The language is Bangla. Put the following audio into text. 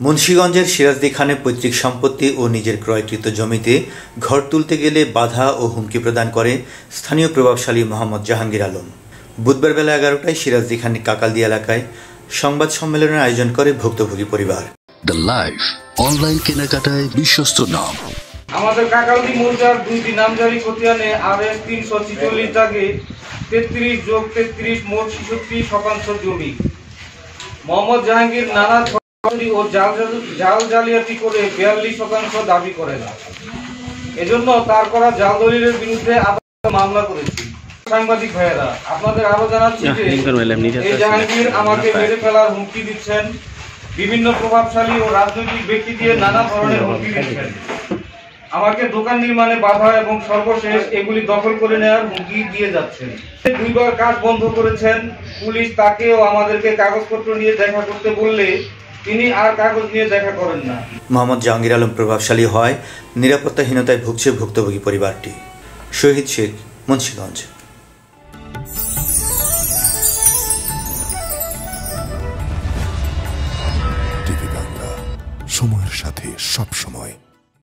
মুন্সিগঞ্জের সিরাজদি খানের পৈতৃক সম্পত্তি ও নিজের ক্রয়কৃত জমিতে ঘর তুলতে গেলে বাধা ও হুমকি প্রদান করে স্থানীয় প্রভাবশালী মোহাম্মদ জাহাঙ্গীর আলম। বুধবার বেলা 11টায় সিরাজদি খানের কাকালদি এলাকায় সংবাদ সম্মেলনের আয়োজন করে ভুক্তভোগী পরিবার। দ্য লাইফ অনলাইন কেনাকাটায় বিশ্বস্ত নাম। আমাদের কাকালদি মৌজার 2টি নামজারি খতিয়ানে RS 346 দাগে 33+33 মোট 66 শতাংশ জমি মোহাম্মদ জাহাঙ্গীর নানা ও জাল জালিয়াতি করে 42 শতাংশ দাবি করেন। এজন্য তার করা জাল দলিলের বিরুদ্ধে আদালতে মামলা করেছি। সাংবাদিক ভাইয়েরা, আপনাদের আরো জানাচ্ছি যে এই জাহাঙ্গীর আমাকে মেরে ফেলার হুমকি দিচ্ছেন, বিভিন্ন প্রভাবশালী ও রাজনৈতিক ব্যক্তি দিয়ে নানা ধরনের হুমকি দিচ্ছেন, আমাকে দোকান নির্মাণে বাধা এবং সর্বশেষ এগুলি দখল করে নেওয়ার হুমকি দিয়ে যাচ্ছেন। 2বার কাজ বন্ধ করেছেন। পুলিশ তাকে ও আমাদেরকে কাগজপত্র নিয়ে দেখা করতে বললে তিনি আর কাগজ নিয়ে দেখা করেন না। মোহাম্মদ জাহাঙ্গীর আলম প্রভাবশালী হয় নিরাপত্তাহীনতায় ভুগছে ভুক্তভোগী পরিবারটি। শহীদ শেখ, মুন্সিগঞ্জ। টিভি বাংলা, সময়ের সাথে সব সময়।